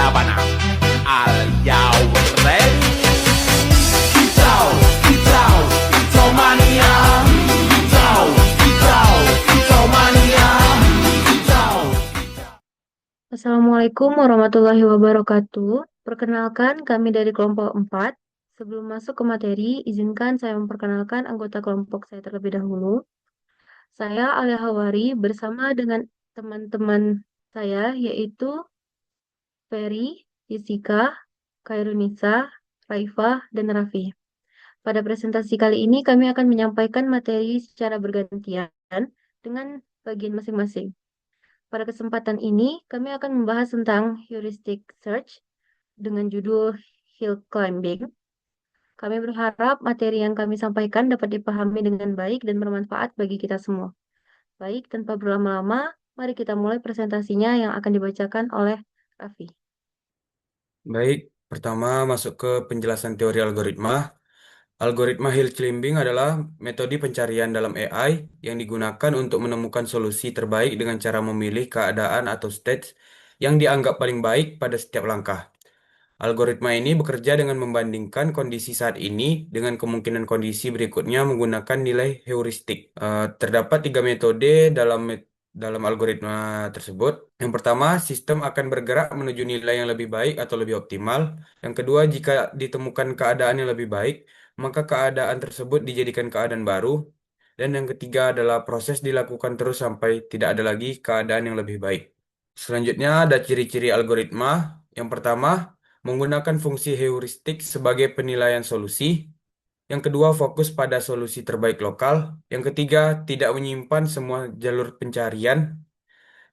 sabana. Are you ready? Kicau, kicau, kicau mania. Kicau, kicau, kicau mania. Kicau, kicau. Assalamualaikum warahmatullahi wabarakatuh. Perkenalkan, kami dari kelompok 4. Sebelum masuk ke materi, izinkan saya memperkenalkan anggota kelompok saya terlebih dahulu. Saya Alia Hawari bersama dengan teman-teman saya yaitu Ferry, Jessica, Kairunisa, Raifah, dan Raffi. Pada presentasi kali ini kami akan menyampaikan materi secara bergantian dengan bagian masing-masing. Pada kesempatan ini, kami akan membahas tentang heuristic search dengan judul hill climbing. Kami berharap materi yang kami sampaikan dapat dipahami dengan baik dan bermanfaat bagi kita semua. Baik, tanpa berlama-lama, mari kita mulai presentasinya yang akan dibacakan oleh Raffi. Baik, pertama masuk ke penjelasan teori algoritma. Algoritma hill climbing adalah metode pencarian dalam AI yang digunakan untuk menemukan solusi terbaik dengan cara memilih keadaan atau stage yang dianggap paling baik pada setiap langkah. Algoritma ini bekerja dengan membandingkan kondisi saat ini dengan kemungkinan kondisi berikutnya menggunakan nilai heuristik. Terdapat tiga metode dalam algoritma tersebut. Yang pertama, sistem akan bergerak menuju nilai yang lebih baik atau lebih optimal. Yang kedua, jika ditemukan keadaan yang lebih baik, maka keadaan tersebut dijadikan keadaan baru. Dan yang ketiga adalah proses dilakukan terus sampai tidak ada lagi keadaan yang lebih baik. Selanjutnya ada ciri-ciri algoritma. Yang pertama, menggunakan fungsi heuristik sebagai penilaian solusi. Yang kedua, fokus pada solusi terbaik lokal. Yang ketiga, tidak menyimpan semua jalur pencarian.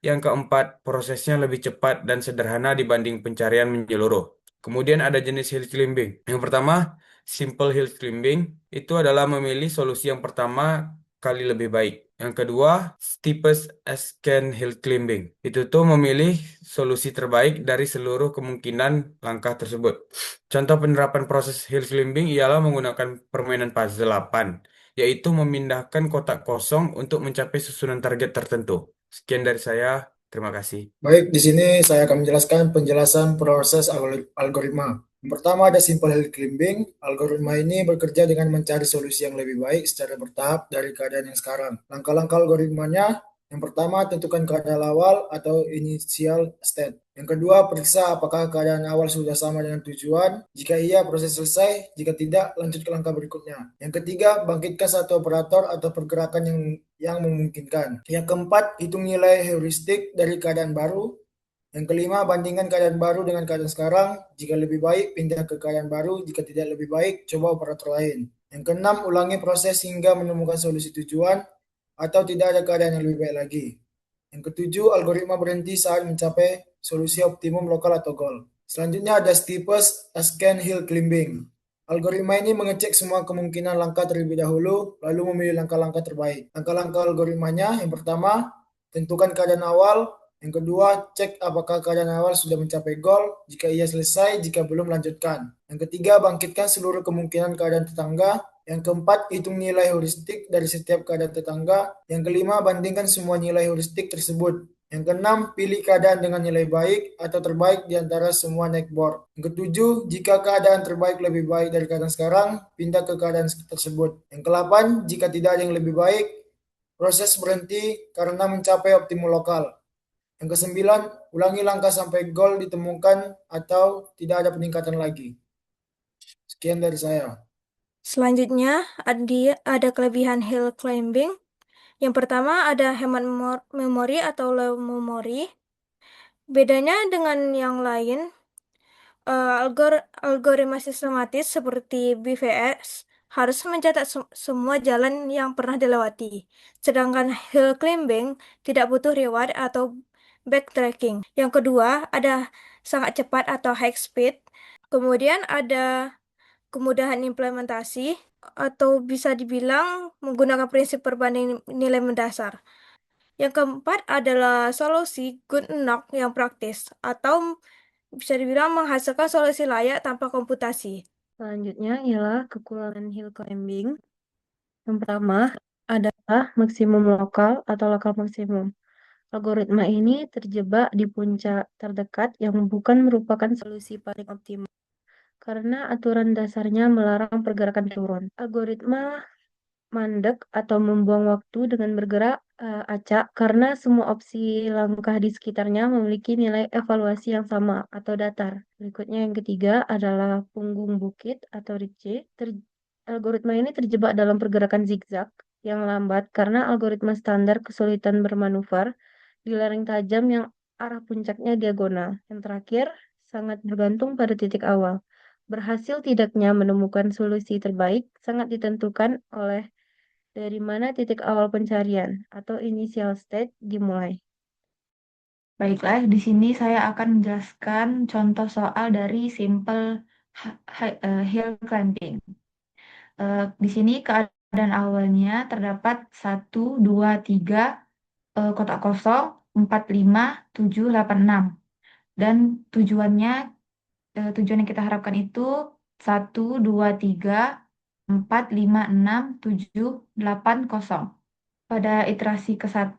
Yang keempat, prosesnya lebih cepat dan sederhana dibanding pencarian menyeluruh. Kemudian ada jenis hill climbing. Yang pertama, simple hill climbing itu adalah memilih solusi yang pertama kali lebih baik. Yang kedua, steepest ascent hill climbing. Itu tuh memilih solusi terbaik dari seluruh kemungkinan langkah tersebut. Contoh penerapan proses hill climbing ialah menggunakan permainan puzzle 8, yaitu memindahkan kotak kosong untuk mencapai susunan target tertentu. Sekian dari saya. Terima kasih. Baik, di sini saya akan menjelaskan penjelasan proses algoritma. Yang pertama ada simple hill climbing. Algoritma ini bekerja dengan mencari solusi yang lebih baik secara bertahap dari keadaan yang sekarang. Langkah-langkah algoritmanya, yang pertama tentukan keadaan awal atau initial state. Yang kedua, periksa apakah keadaan awal sudah sama dengan tujuan. Jika iya, proses selesai. Jika tidak, lanjut ke langkah berikutnya. Yang ketiga, bangkitkan satu operator atau pergerakan yang memungkinkan. Yang keempat, hitung nilai heuristik dari keadaan baru. Yang kelima, bandingkan keadaan baru dengan keadaan sekarang. Jika lebih baik, pindah ke keadaan baru. Jika tidak lebih baik, coba operator lain. Yang keenam, ulangi proses hingga menemukan solusi tujuan atau tidak ada keadaan yang lebih baik lagi. Yang ketujuh, algoritma berhenti saat mencapai solusi optimum lokal atau goal. Selanjutnya ada steepest ascent hill climbing. Algoritma ini mengecek semua kemungkinan langkah terlebih dahulu, lalu memilih langkah-langkah terbaik. Langkah-langkah algoritmanya, yang pertama, tentukan keadaan awal. Yang kedua, cek apakah keadaan awal sudah mencapai goal. Jika iya, selesai. Jika belum, lanjutkan. Yang ketiga, bangkitkan seluruh kemungkinan keadaan tetangga. Yang keempat, hitung nilai heuristik dari setiap keadaan tetangga. Yang kelima, bandingkan semua nilai heuristik tersebut. Yang keenam, pilih keadaan dengan nilai baik atau terbaik di antara semua neckboard. Yang ketujuh, jika keadaan terbaik lebih baik dari keadaan sekarang, pindah ke keadaan tersebut. Yang kedelapan, jika tidak ada yang lebih baik, proses berhenti karena mencapai optimum lokal. Yang kesembilan, ulangi langkah sampai goal ditemukan atau tidak ada peningkatan lagi. Sekian dari saya. Selanjutnya, ada kelebihan hill climbing. Yang pertama ada hemat memori atau low memory. Bedanya dengan yang lain, algoritma sistematis seperti BVS harus mencatat semua jalan yang pernah dilewati. Sedangkan hill climbing tidak butuh reward atau backtracking. Yang kedua, ada sangat cepat atau high speed. Kemudian ada kemudahan implementasi atau bisa dibilang menggunakan prinsip perbanding nilai mendasar. Yang keempat adalah solusi good enough yang praktis atau bisa dibilang menghasilkan solusi layak tanpa komputasi. Selanjutnya ialah kekurangan hill climbing. Yang pertama adalah maksimum lokal atau lokal maksimum. Algoritma ini terjebak di puncak terdekat yang bukan merupakan solusi paling optimal karena aturan dasarnya melarang pergerakan turun. Algoritma mandek atau membuang waktu dengan bergerak acak karena semua opsi langkah di sekitarnya memiliki nilai evaluasi yang sama atau datar. Berikutnya yang ketiga adalah punggung bukit atau ridge. Algoritma ini terjebak dalam pergerakan zigzag yang lambat karena algoritma standar kesulitan bermanuver di lereng tajam yang arah puncaknya diagonal. Yang terakhir, sangat bergantung pada titik awal. Berhasil tidaknya menemukan solusi terbaik sangat ditentukan oleh dari mana titik awal pencarian atau initial state dimulai. Baiklah, di sini saya akan menjelaskan contoh soal dari simple hill climbing. Di sini keadaan awalnya terdapat 1, 2, 3 kotak kosong, 4, 5, 7, 8, 6. Dan tujuan yang kita harapkan itu 1, 2, 3, 4, 5, 6, 7, 8, 0. Pada iterasi ke-1,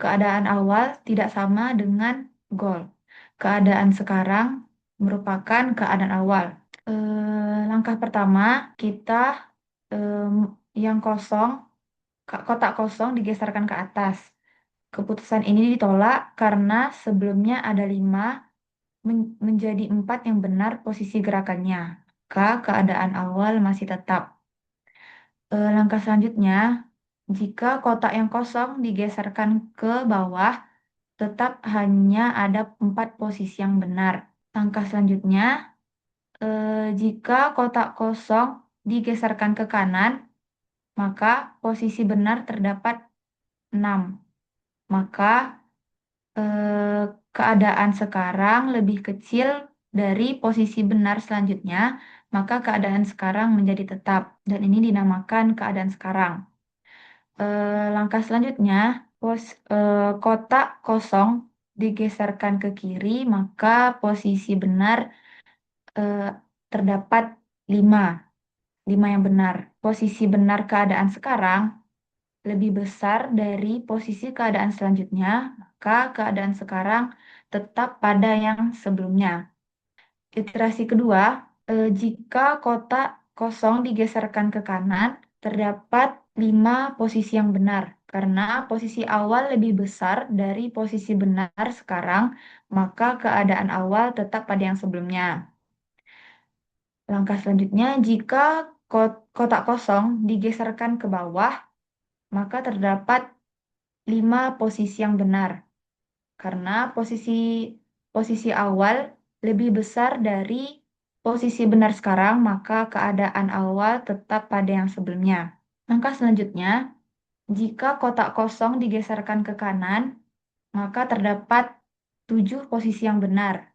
keadaan awal tidak sama dengan goal. Keadaan sekarang merupakan keadaan awal. Langkah pertama, kita yang kosong, kotak kosong digeserkan ke atas. Keputusan ini ditolak karena sebelumnya ada 5 menjadi 4 yang benar posisi gerakannya. Maka keadaan awal masih tetap. Langkah selanjutnya, jika kotak yang kosong digeserkan ke bawah, tetap hanya ada 4 posisi yang benar. Langkah selanjutnya, jika kotak kosong digeserkan ke kanan, maka posisi benar terdapat 6. Maka keadaan sekarang lebih kecil dari posisi benar selanjutnya, maka keadaan sekarang menjadi tetap. Dan ini dinamakan keadaan sekarang. Langkah selanjutnya, kotak kosong digeserkan ke kiri, maka posisi benar terdapat 5. 5 yang benar. Posisi benar keadaan sekarang lebih besar dari posisi keadaan selanjutnya, maka keadaan sekarang tetap pada yang sebelumnya. Iterasi kedua, jika kotak kosong digeserkan ke kanan, terdapat 5 posisi yang benar. Karena posisi awal lebih besar dari posisi benar sekarang, maka keadaan awal tetap pada yang sebelumnya. Langkah selanjutnya, jika kotak kosong digeserkan ke bawah, maka terdapat 5 posisi yang benar. Karena posisi awal lebih besar dari posisi benar sekarang, maka keadaan awal tetap pada yang sebelumnya. Langkah selanjutnya, jika kotak kosong digeserkan ke kanan, maka terdapat 7 posisi yang benar.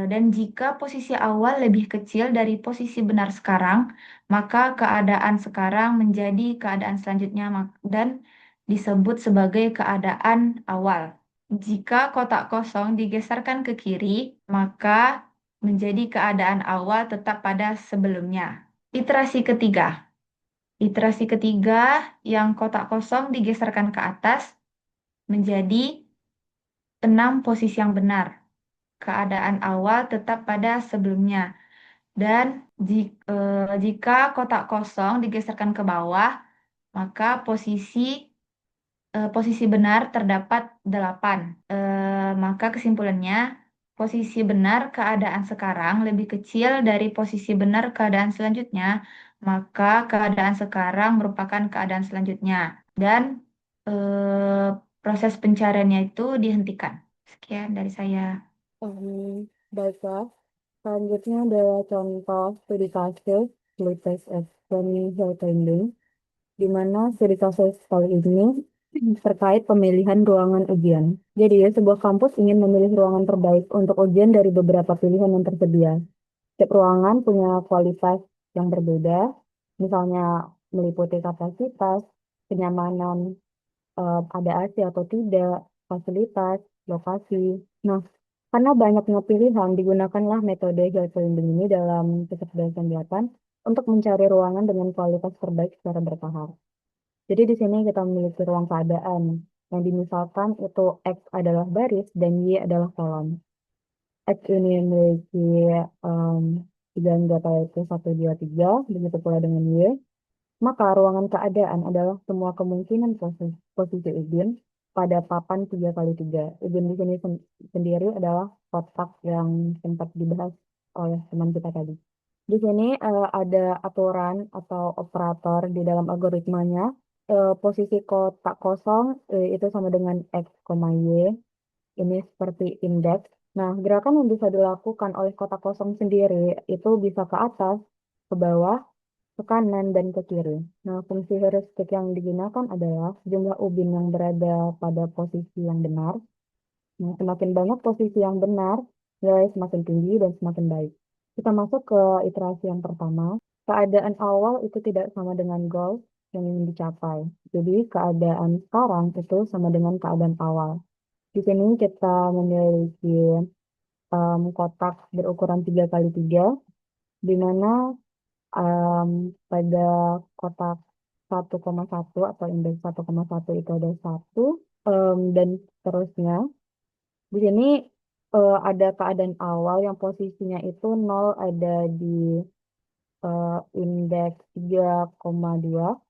Dan jika posisi awal lebih kecil dari posisi benar sekarang, maka keadaan sekarang menjadi keadaan selanjutnya dan disebut sebagai keadaan awal. Jika kotak kosong digeserkan ke kiri, maka menjadi keadaan awal tetap pada sebelumnya. Iterasi ketiga. Iterasi ketiga yang kotak kosong digeserkan ke atas menjadi 6 posisi yang benar. Keadaan awal tetap pada sebelumnya. Dan jika kotak kosong digeserkan ke bawah, maka posisi benar terdapat 8. Maka kesimpulannya, posisi benar keadaan sekarang lebih kecil dari posisi benar keadaan selanjutnya, maka keadaan sekarang merupakan keadaan selanjutnya. Dan proses pencariannya itu dihentikan. Sekian dari saya. Baiklah, selanjutnya adalah contoh studi kasus sleep test experiment hill climbing, di mana studi kasus kali ini terkait pemilihan ruangan ujian. Jadi, sebuah kampus ingin memilih ruangan terbaik untuk ujian dari beberapa pilihan yang tersedia. Setiap ruangan punya kualitas yang berbeda, misalnya meliputi kapasitas, kenyamanan, ada AC atau tidak, fasilitas, lokasi. Nah, karena banyaknya pilihan, digunakanlah metode hill climbing ini dalam kecerdasan buatan untuk mencari ruangan dengan kualitas terbaik secara bertahap. Jadi di sini kita memiliki ruang keadaan. yang dimisalkan itu X adalah baris dan Y adalah kolom. X ini memiliki tiga anggota yaitu 1, 2, 3, begitu pula dengan Y. Maka ruangan keadaan adalah semua kemungkinan posisi Udin pada papan 3x3. Udin di sini sendiri adalah kotak yang sempat dibahas oleh teman kita tadi. Di sini ada aturan atau operator di dalam algoritmanya. Posisi kotak kosong itu sama dengan X, Y. Ini seperti indeks. Nah, gerakan yang bisa dilakukan oleh kotak kosong sendiri itu bisa ke atas, ke bawah, ke kanan, dan ke kiri. Nah, fungsi heuristik yang digunakan adalah jumlah ubin yang berada pada posisi yang benar. Nah, semakin banyak posisi yang benar, nilai semakin tinggi dan semakin baik. Kita masuk ke iterasi yang pertama. Keadaan awal itu tidak sama dengan goal yang ingin dicapai. Jadi, keadaan sekarang itu sama dengan keadaan awal. Di sini kita memiliki kotak berukuran 3x3, di mana pada kotak 1,1 atau indeks 1,1 itu ada 1, dan seterusnya. Di sini ada keadaan awal yang posisinya itu 0 ada di indeks 3,2.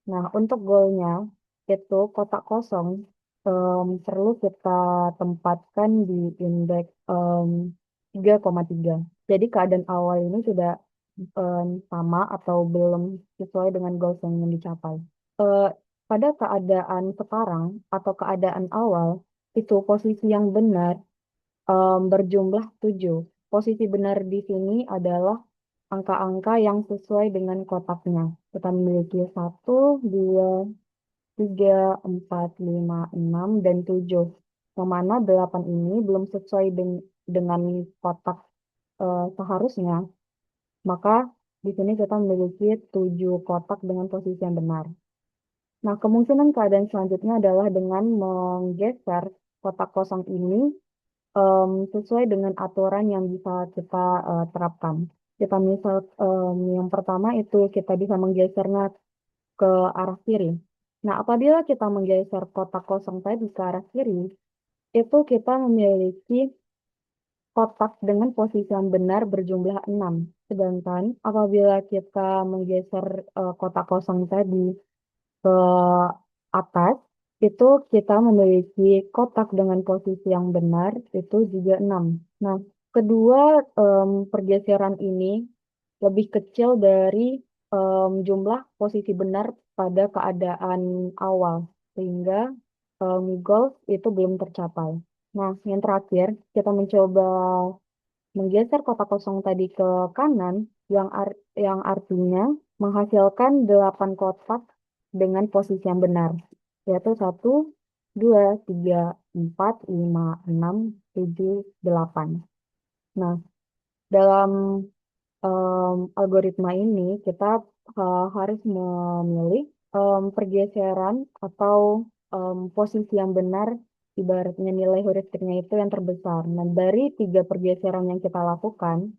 Nah, untuk goalnya itu kotak kosong perlu kita tempatkan di indeks 3,3. Jadi keadaan awal ini sudah sama atau belum sesuai dengan goals yang ingin dicapai. Eh, Pada keadaan sekarang atau keadaan awal itu posisi yang benar berjumlah 7. Posisi benar di sini adalah angka-angka yang sesuai dengan kotaknya. Kita memiliki 1, 2, 3, 4, 5, 6, dan 7. Yang mana 8 ini belum sesuai dengan kotak seharusnya. Maka di sini kita memiliki 7 kotak dengan posisi yang benar. Nah, kemungkinan keadaan selanjutnya adalah dengan menggeser kotak kosong ini sesuai dengan aturan yang bisa kita terapkan. Kita misal yang pertama itu kita bisa menggesernya ke arah kiri. Nah, apabila kita menggeser kotak kosong tadi ke arah kiri, itu kita memiliki kotak dengan posisi yang benar berjumlah 6. Sedangkan apabila kita menggeser kotak kosong tadi ke atas, itu kita memiliki kotak dengan posisi yang benar itu juga 6. Nah, kedua pergeseran ini lebih kecil dari jumlah posisi benar pada keadaan awal, sehingga goals itu belum tercapai. Nah, yang terakhir, kita mencoba menggeser kotak kosong tadi ke kanan, yang artinya menghasilkan 8 kotak dengan posisi yang benar, yaitu 1, 2, 3, 4, 5, 6, 7, 8. Nah, dalam algoritma ini kita harus memilih pergeseran atau posisi yang benar, ibaratnya nilai heuristiknya itu yang terbesar. Nah, dari 3 pergeseran yang kita lakukan,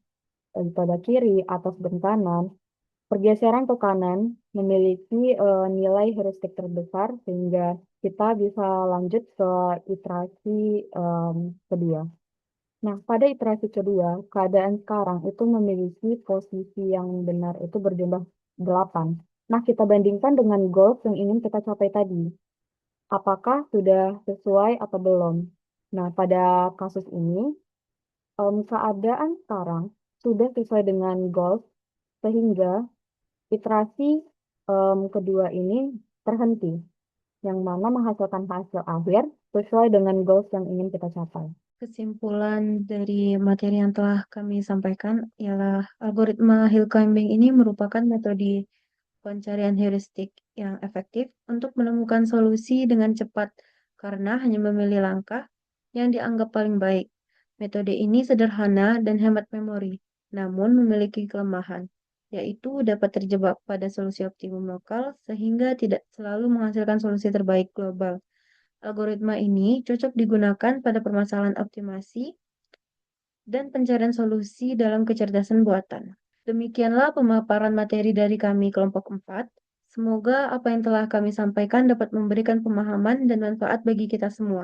pada kiri, atas, dan kanan, pergeseran ke kanan memiliki nilai heuristik terbesar sehingga kita bisa lanjut ke iterasi kedua. Nah, pada iterasi kedua, keadaan sekarang itu memiliki posisi yang benar itu berjumlah 8. Nah, kita bandingkan dengan goals yang ingin kita capai tadi. Apakah sudah sesuai atau belum? Nah, pada kasus ini, keadaan sekarang sudah sesuai dengan goals sehingga iterasi kedua ini terhenti, yang mana menghasilkan hasil akhir sesuai dengan goals yang ingin kita capai. Kesimpulan dari materi yang telah kami sampaikan ialah algoritma hill climbing ini merupakan metode pencarian heuristik yang efektif untuk menemukan solusi dengan cepat karena hanya memilih langkah yang dianggap paling baik. Metode ini sederhana dan hemat memori, namun memiliki kelemahan, yaitu dapat terjebak pada solusi optimum lokal sehingga tidak selalu menghasilkan solusi terbaik global. Algoritma ini cocok digunakan pada permasalahan optimasi dan pencarian solusi dalam kecerdasan buatan. Demikianlah pemaparan materi dari kami kelompok 4. Semoga apa yang telah kami sampaikan dapat memberikan pemahaman dan manfaat bagi kita semua.